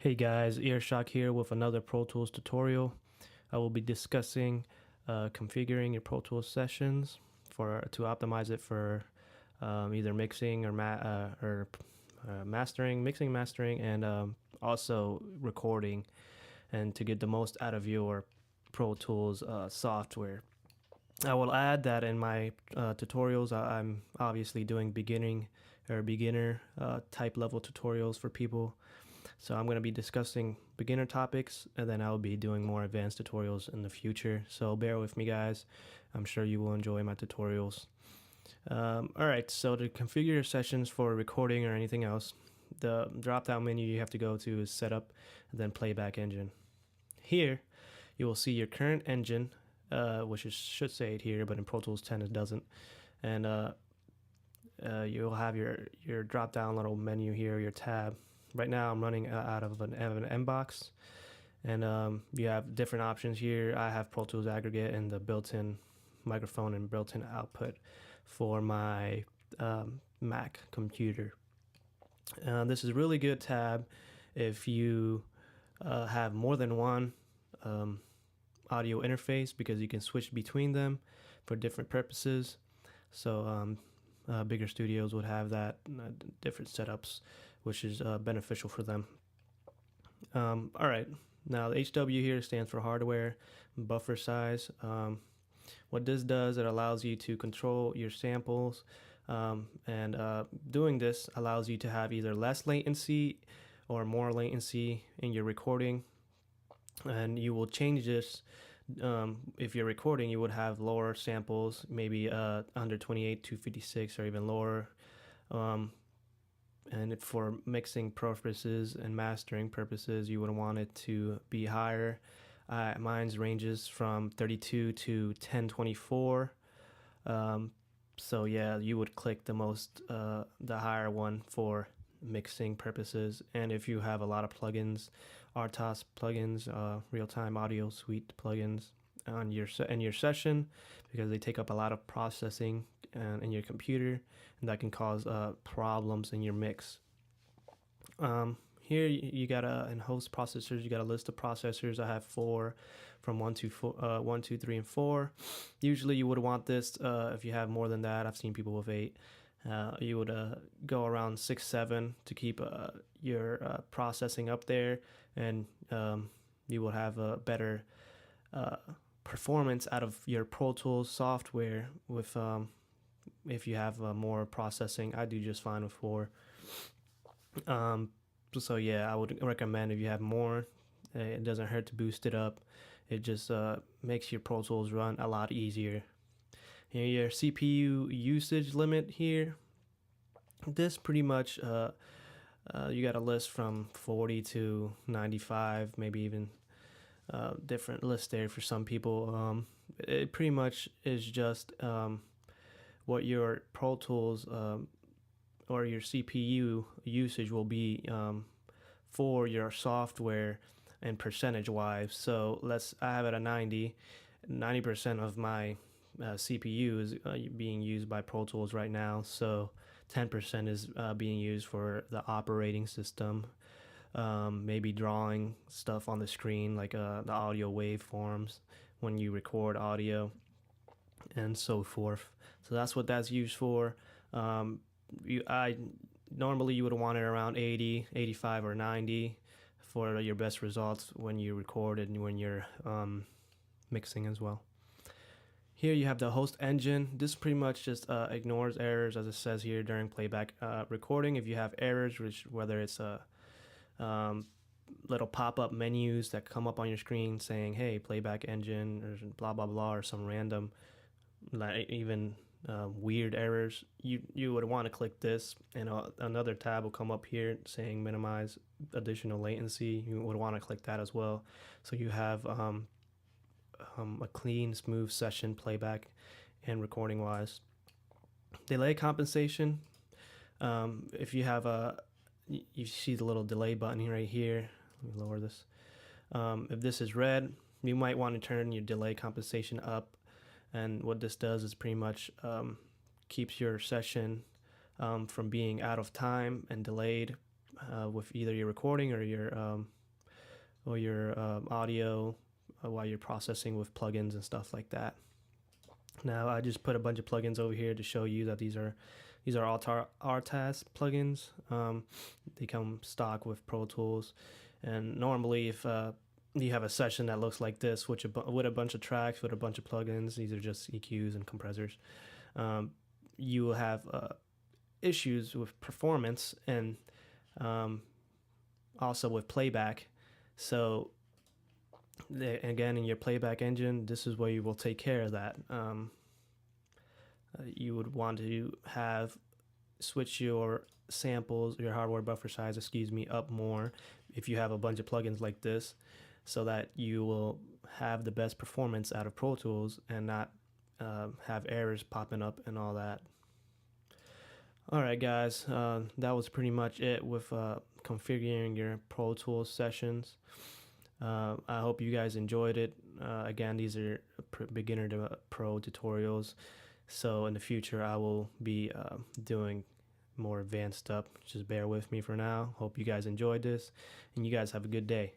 Hey guys, Earshock here with another Pro Tools tutorial. I will be discussing configuring your Pro Tools sessions to optimize it for either mixing or mastering, mastering, and also recording, and to get the most out of your Pro Tools software. I will add that in my tutorials, I'm obviously doing beginner type level tutorials for people. So I'm going to be discussing beginner topics, and then I'll be doing more advanced tutorials in the future. So bear with me, guys. I'm sure you will enjoy my tutorials. All right, so to configure your sessions for recording or anything else, the drop-down menu you have to go to is Setup, and then Playback Engine. Here, you will see your current engine, which should say it here, but in Pro Tools 10 it doesn't. And you'll have your drop-down little menu here, your tab. Right now I'm running out of an MBox, and you have different options here. I have Pro Tools Aggregate and the built-in microphone and built-in output for my Mac computer. This is a really good tab if you have more than one audio interface, because you can switch between them for different purposes. So bigger studios would have that, different setups, which is beneficial for them. All right, now the HW here stands for hardware buffer size. What this does, it allows you to control your samples, and doing this allows you to have either less latency or more latency in your recording. And you will change this. If you're recording, you would have lower samples, maybe under 28, 256, or even lower. And for mixing purposes and mastering purposes, you would want it to be higher. Mine's ranges from 32 to 1024. So yeah, you would click the higher one for mixing purposes. And if you have a lot of plugins, RTOS plugins, real-time audio suite plugins on your session, because they take up a lot of processing in your computer, and that can cause problems in your mix. Here you got in host processors, you got a list of processors. I have 4 from 1 to 4, 1, 2, 3, and 4. Usually you would want this if you have more than that. I've seen people with 8. You would go around 6, 7 to keep your processing up there, and you will have a better performance out of your Pro Tools software with if you have more processing. I do just fine with 4. So yeah, I would recommend if you have more. It doesn't hurt to boost it up. It just makes your Pro Tools run a lot easier. Here, your CPU usage limit here. This pretty much you got a list from 40 to 95, maybe even different list there for some people. It pretty much is just what your Pro Tools or your CPU usage will be for your software and percentage wise. So I have it at 90% of my CPU is being used by Pro Tools right now. So 10% is being used for the operating system, maybe drawing stuff on the screen, like the audio waveforms when you record audio, and so forth. So that's what that's used for. Normally you would want it around 80, 85, or 90 for your best results when you record and when you're mixing as well. Here you have the host engine. This pretty much just ignores errors, as it says here, during playback recording. If you have errors, whether it's little pop-up menus that come up on your screen saying, hey, playback engine, or blah, blah, blah, or some random, like even weird errors, you would want to click this, and another tab will come up here saying minimize additional latency. You would want to click that as well, so you have a clean, smooth session playback and recording wise. Delay compensation. If you have you see the little delay button right here. Let me lower this. If this is red, you might want to turn your delay compensation up. And what this does is pretty much keeps your session from being out of time and delayed with either your recording or your audio while you're processing with plugins and stuff like that. Now I just put a bunch of plugins over here to show you that these are Artas plugins. They come stock with Pro Tools, and normally if you have a session that looks like this, with a bunch of tracks, with a bunch of plugins, these are just EQs and compressors, you will have issues with performance and also with playback. So again, in your playback engine, this is where you will take care of that. You would want to switch your samples, your hardware buffer size, up more if you have a bunch of plugins like this, so that you will have the best performance out of Pro Tools and not have errors popping up and all that. Alright guys, that was pretty much it with configuring your Pro Tools sessions. I hope you guys enjoyed it. Again, these are beginner to pro tutorials, so in the future I will be doing more advanced stuff. Just bear with me for now. Hope you guys enjoyed this, and you guys have a good day.